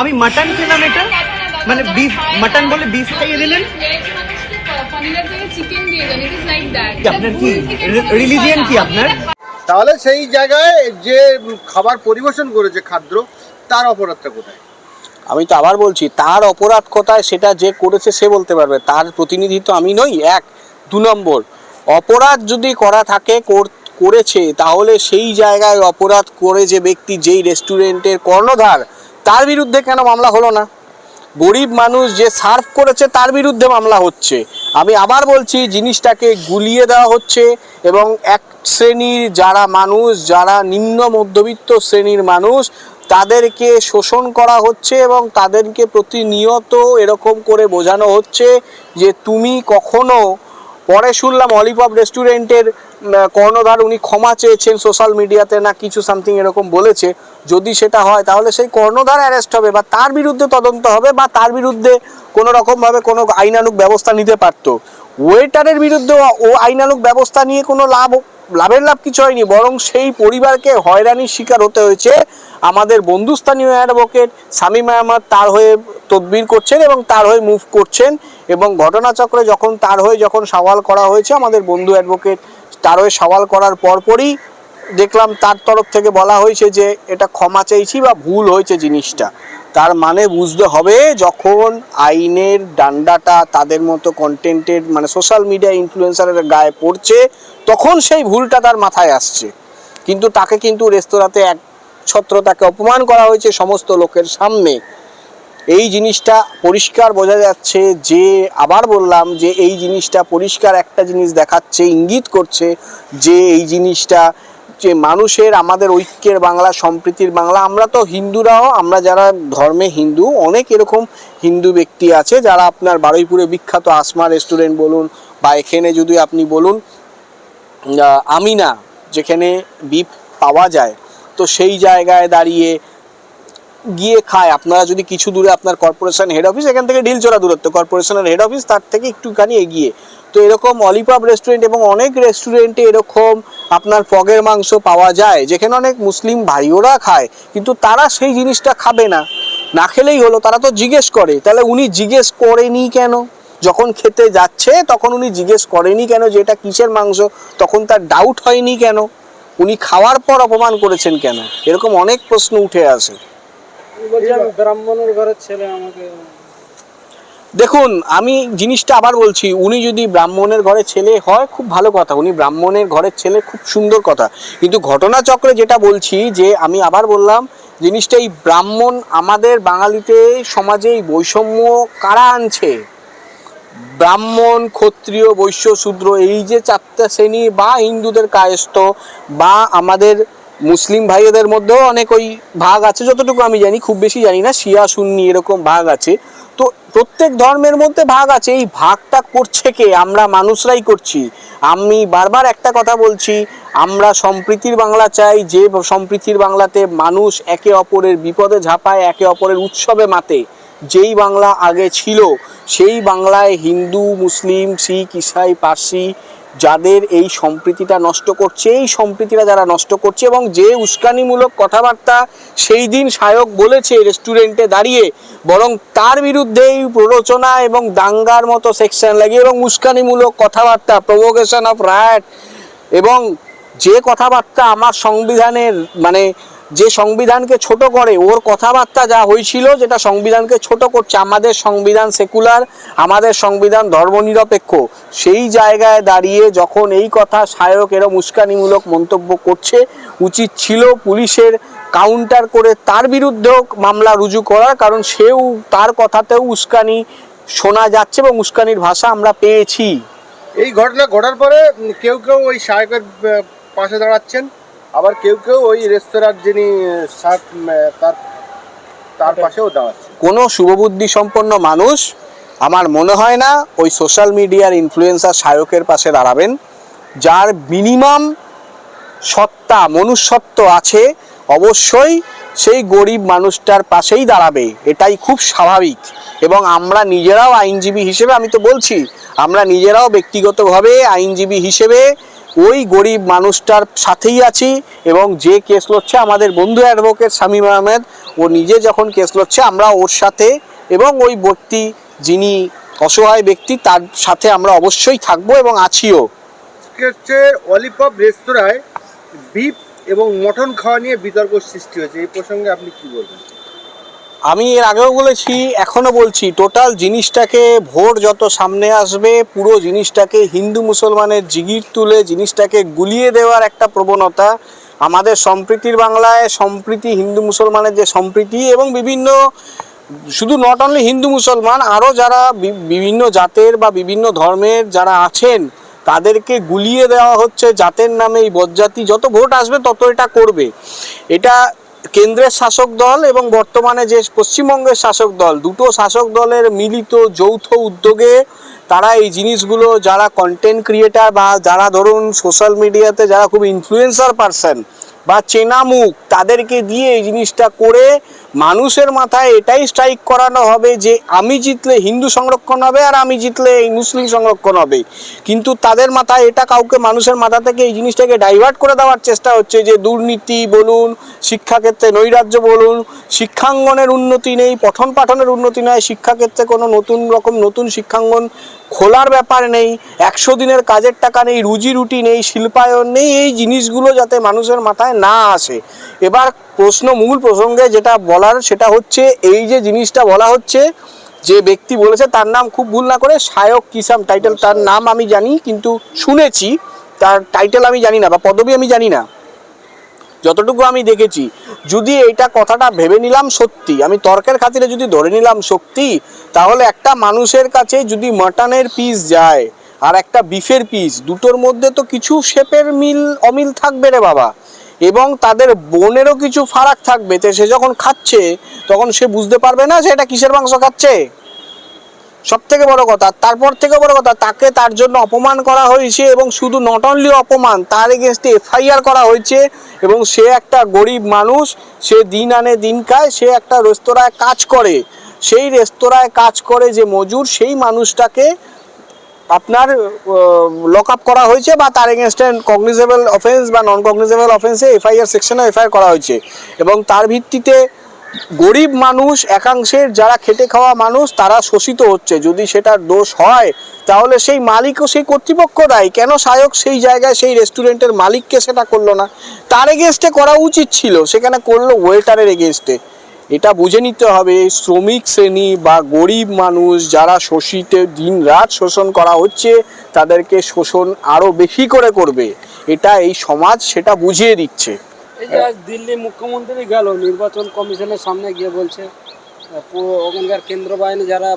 আমি মাটন খেলাম, এটা মানে বিফ, মাটন বলে বিফ খাইয়ে দিলেন। আপনার কি রিলিজিয়ন কি আপনার? তাহলে সেই জায়গায় যে খাবার পরিবেশন করেছে খাদ্য, তার অপরাধটা কোথায়? আমি তো আবার বলছি, তার অপরাধ কোথায় সেটা যে করেছে সে বলতে পারবে, তার প্রতিনিধি তো আমি নই। এক, দু নম্বর, অপরাধ যদি করা থাকে করেছে, তাহলে সেই জায়গায় অপরাধ করে যে ব্যক্তি, যেই রেস্টুরেন্টের কর্ণধার, তার বিরুদ্ধে কেন মামলা হলো না? গরিব মানুষ যে সার্ভ করেছে তার বিরুদ্ধে মামলা হচ্ছে। আমি আবার বলছি, জিনিসটাকে গুলিয়ে দেওয়া হচ্ছে এবং এক শ্রেণীর যারা মানুষ, যারা নিম্ন মধ্যবিত্ত শ্রেণীর মানুষ, তাদেরকে শোষণ করা হচ্ছে এবং তাদেরকে প্রতিনিয়ত এরকম করে বোঝানো হচ্ছে যে তুমি কখনো। পরে শুনলাম অলিভব রেস্টুরেন্টের কর্ণধার উনি ক্ষমা চেয়েছেন সোশ্যাল মিডিয়াতে, না কিছু সামথিং এরকম বলেছে। যদি সেটা হয় তাহলে সেই কর্ণধার অ্যারেস্ট হবে বা তার বিরুদ্ধে তদন্ত হবে বা তার বিরুদ্ধে কোনো রকমভাবে কোনো আইনানুগ ব্যবস্থা নিতে পারতো। ওয়েটারের বিরুদ্ধে ও আইনানুগ ব্যবস্থা নিয়ে কোনো লাভের লাভ কিছু হয়নি, বরং সেই পরিবারকে হয়রানির শিকার হতে হয়েছে। আমাদের বন্ধুস্থানীয় অ্যাডভোকেট শামীম আহমদ তার হয়ে তদবির করছেন এবং তার হয়ে মুভ করছেন, এবং ঘটনাচক্রে যখন তার হয়ে যখন সওয়াল করা হয়েছে, আমাদের বন্ধু অ্যাডভোকেট তার হয়ে সওয়াল করার পরপরই দেখলাম তার তরফ থেকে বলা হয়েছে যে এটা ক্ষমা চাইছি বা ভুল হয়েছে জিনিসটা। তার মানে বুঝতে হবে, যখন আইনের ডান্ডাটা তাদের মতো কন্টেন্টের মানে সোশ্যাল মিডিয়া ইনফ্লুয়েন্সারের গায়ে পড়ছে, তখন সেই ভুলটা তার মাথায় আসছে। কিন্তু তাকে কিন্তু রেস্তোরাঁতে একছত্র তাকে অপমান করা হয়েছে সমস্ত লোকের সামনে। এই জিনিসটা পরিষ্কার বোঝা যাচ্ছে যে, আবার বললাম যে এই জিনিসটা পরিষ্কার একটা জিনিস দেখাচ্ছে, ইঙ্গিত করছে যে এই জিনিসটা যে মানুষের, আমাদের ঐক্যের বাংলা, সম্প্রীতির বাংলা। আমরা তো হিন্দুরাও, আমরা যারা ধর্মে হিন্দু, অনেক এরকম হিন্দু ব্যক্তি আছে যারা আপনার বারুইপুরে বিখ্যাত আসমা রেস্টুরেন্ট বলুন, বা এখানে যদি আপনি বলুন আমিনা, যেখানে বিফ পাওয়া যায়, তো সেই জায়গায় দাঁড়িয়ে গিয়ে খায়। আপনারা যদি কিছু দূরে আপনার কর্পোরেশন হেড অফিস, এখান থেকে ঢিলচড়া দূরত্ব কর্পোরেশনের হেড অফিস, তার থেকে একটুখানি এগিয়ে, তো এরকম অলিভব রেস্টুরেন্ট এবং অনেক রেস্টুরেন্টে এরকম আপনার ফগের মাংস পাওয়া যায়, যেখানে অনেক মুসলিম ভাইওরা খায়, কিন্তু তারা সেই জিনিসটা খাবে না। না খেলেই হলো, তারা তো জিজ্ঞেস করে। তাহলে উনি জিজ্ঞেস করেনি কেন? যখন খেতে যাচ্ছে তখন উনি জিজ্ঞেস করেনি কেন যে এটা কিসের মাংস? তখন তার ডাউট হয়নি কেন? উনি খাওয়ার পর অপমান করেছেন কেন? এরকম অনেক প্রশ্ন উঠে আসে। ব্রাহ্মণের ঘরের ছেলে আমাকে, দেখুন আমি জিনিসটা আবার বলছি, উনি যদি ব্রাহ্মণের ঘরের ছেলে হয় খুব ভালো কথা, উনি ব্রাহ্মণের ঘরের ছেলে, খুব সুন্দর কথা। কিন্তু ঘটনাচক্রে যেটা বলছি, যে আমি আবার বললাম জিনিসটা, এই ব্রাহ্মণ আমাদের বাঙালিতে সমাজে এই বৈষম্য কারা আনছে? ব্রাহ্মণ, ক্ষত্রিয়, বৈশ্য, শূদ্র, এই যে চারটা শ্রেণী, বা হিন্দুদের কায়স্থ, বা আমাদের মুসলিম ভাইদের মধ্যেও অনেক ওই ভাগ আছে, যতটুকু আমি জানি, খুব বেশি জানি না, শিয়া সুন্নি এরকম ভাগ আছে। তো প্রত্যেক ধর্মের মধ্যে ভাগ আছে, এই ভাগটা করছে কে? আমরা মানুষরাই করছি। আমি বারবার একটা কথা বলছি, আমরা সম্প্রীতির বাংলা চাই, যে সম্প্রীতির বাংলাতে মানুষ একে অপরের বিপদে ঝাঁপায়, একে অপরের উৎসবে মাতে। যেই বাংলা আগে ছিল, সেই বাংলায় হিন্দু, মুসলিম, শিখ, ইসাই, পার্সি যাদের এই সম্প্রীতিটা নষ্ট করছে, এই সম্প্রীতিটা যারা নষ্ট করছে, এবং যে উস্কানিমূলক কথাবার্তা সেই দিন শায়ক বলেছে রেস্টুরেন্টে দাঁড়িয়ে, বরং তার বিরুদ্ধেই প্ররোচনা এবং দাঙ্গার মতো সেকশন লাগিয়ে এবং উস্কানিমূলক কথাবার্তা, প্রভোকেশন অফ রায়ট, এবং যে কথাবার্তা আমার সংবিধানের মানে যে সংবিধানকে ছোট করে, ওর কথাবার্তা যা হয়েছিল, যেটা সংবিধানকে ছোট করছে। আমাদের সংবিধান সেকুলার, আমাদের সংবিধান ধর্মনিরপেক্ষ, সেই জায়গায় দাঁড়িয়ে যখন এই কথা শায়ক এরম উস্কানিমূলক মন্তব্য করছে, উচিত ছিল পুলিশের কাউন্টার করে তার বিরুদ্ধেও মামলা রুজু করার, কারণ সেও তার কথাতেও উস্কানি শোনা যাচ্ছে এবং উস্কানির ভাষা আমরা পেয়েছি। এই ঘটনা ঘটার পরে কেউ কেউ ওই শায়কের পাশে দাঁড়াচ্ছেন, আবার কেউ কেউ ওই রেস্তোরাঁর যিনি তার পাশেও দাঁড়াচ্ছেন। কোনো শুভবুদ্ধি সম্পন্ন মানুষ আমার মনে হয় না ওই সোশ্যাল মিডিয়ার ইনফ্লুয়েন্সার শায়কের পাশে দাঁড়াবেন। যার মিনিমাম সত্তা, মনুষ্যত্ব আছে, অবশ্যই সেই গরিব মানুষটার পাশেই দাঁড়াবে, এটাই খুব স্বাভাবিক। এবং আমরা নিজেরাও আইনজীবী হিসেবে, আমি তো বলছি, আমরা নিজেরাও ব্যক্তিগতভাবে আইনজীবী হিসেবে ওই গরিব মানুষটার সাথেই আছি। এবং যে কেস লড়ছে আমাদের বন্ধু অ্যাডভোকেট শামীম আহমেদ, ও নিজে যখন কেস লড়ছে আমরা ওর সাথে, এবং ওই ব্যক্তি যিনি অসহায় ব্যক্তি তার সাথে আমরা অবশ্যই থাকবো এবং আছিও। হচ্ছে অলিপপ রেস্তোরাঁয় বিফ এবং মটন খাওয়া নিয়ে বিতর্ক সৃষ্টি হয়েছে, এই প্রসঙ্গে আপনি কি বলবেন? আমি এর আগেও বলেছি, এখনও বলছি, টোটাল জিনিসটাকে ভোট যত সামনে আসবে পুরো জিনিসটাকে হিন্দু মুসলমানের জিগির তুলে জিনিসটাকে গুলিয়ে দেওয়ার একটা প্রবণতা আমাদের সম্প্রীতির বাংলায়, সম্প্রীতি হিন্দু মুসলমানের যে সম্প্রীতি, এবং বিভিন্ন শুধু নট অনলি হিন্দু মুসলমান, আরও যারা বিভিন্ন জাতের বা বিভিন্ন ধর্মের যারা আছেন তাদেরকে গুলিয়ে দেওয়া হচ্ছে জাতের নামে। এই বজ্জাতি যত ভোট আসবে তত এটা করবে। এটা কেন্দ্রের শাসক দল এবং বর্তমানে যে পশ্চিমবঙ্গের শাসক দল, দুটো শাসক দলের মিলিত যৌথ উদ্যোগে তারা এই জিনিসগুলো, যারা কন্টেন্ট ক্রিয়েটার বা যারা ধরুন সোশ্যাল মিডিয়াতে যারা খুব ইনফ্লুয়েন্সার পারসন বা চেনা মুখ, তাদেরকে দিয়ে এই জিনিসটা করে মানুষের মাথায় এটাই স্ট্রাইক করানো হবে যে আমি জিতলে হিন্দু সংরক্ষণ হবে আর আমি জিতলে এই মুসলিম সংরক্ষণ হবে। কিন্তু তাদের মাথায় এটা, কাউকে মানুষের মাথা থেকে এই জিনিসটাকে ডাইভার্ট করে দেওয়ার চেষ্টা হচ্ছে যে দুর্নীতি বলুন, শিক্ষাক্ষেত্রে নৈরাজ্য বলুন, শিক্ষাঙ্গনের উন্নতি নেই, পঠন পাঠনের উন্নতি নয়, শিক্ষাক্ষেত্রে কোনো নতুন শিক্ষাঙ্গন খোলার ব্যাপার নেই, 100 দিনের কাজের টাকা নেই, রুজি রুটি নেই, শিল্পায়ন নেই, এই জিনিসগুলো যাতে মানুষের মাথায় না আসে। এবার মূল প্রসঙ্গে যেটা বলার সেটা হচ্ছে, এই যে জিনিসটা বলা হচ্ছে, যে ব্যক্তি বলেছে তার নাম খুব ভুল না করে সায়ক কিসাম টাইটেল, তার নাম আমি জানি কিন্তু শুনেছি, তার টাইটেল আমি জানি না বা পদবি আমি জানি না, যতটুকু আমি দেখেছি। যদি এইটা কথাটা ভেবে নিলাম সত্যি, আমি তর্কের খাতিরে যদি ধরে নিলাম সত্যি, তাহলে একটা মানুষের কাছে যদি মাটনের পিস যায় আর একটা বিফের পিস, দুটোর মধ্যে তো কিছু শেপের অমিল থাকবে রে বাবা, এবং তাদের বোনেরও কিছু ফারাক থাকবে। তো সে যখন খাচ্ছে তখন সে বুঝতে পারবে না যে এটা কিসের মাংস খাচ্ছে। সব থেকে বড় কথা, তারপর থেকে বড় কথা, তাকে তার জন্য অপমান করা হয়েছে, এবং শুধু নট অনলি অপমান, তার এগেনস্টে এফআইআর করা হয়েছে। এবং সে একটা গরিব মানুষ, সে দিন আনে দিন খায়, সে একটা রেস্তোরাঁয় কাজ করে, সেই রেস্তোরাঁয় কাজ করে যে মজুর, সেই মানুষটাকে আপনার লক আপ করা হয়েছে বা তার এগেনস্টে কগনিজেবল অফেন্স বা নন কগনিজেবল অফেন্সে এফআইআর সেকশনে এফআইআর করা হয়েছে। এবং তার ভিত্তিতে গরিব মানুষ, একাংশের যারা খেটে খাওয়া মানুষ, তারা শোষিত হচ্ছে। যদি সেটার দোষ হয় তাহলে সেই মালিকও, সেই কর্তৃপক্ষ দায়ী। কেন সায়ক সেই জায়গায় সেই রেস্টুরেন্টের মালিককে সেটা করলো না? তার এগেনস্টে করা উচিত ছিল, সেখানে করলো ওয়েটারের এগেনস্টে। এটা বুঝে নিতে হবে, শ্রমিক শ্রেণী বা গরিব মানুষ যারা শোষিত, দিন রাত শোষণ করা হচ্ছে, তাদেরকে শোষণ আরও বেশি করে করবে। এটা এই সমাজ সেটা বুঝিয়ে দিচ্ছে। এই যে আজ দিল্লি মুখ্যমন্ত্রী গেল নির্বাচন কমিশনের সামনে গিয়ে বলছে ওখানকার কেন্দ্র বাহিনী যারা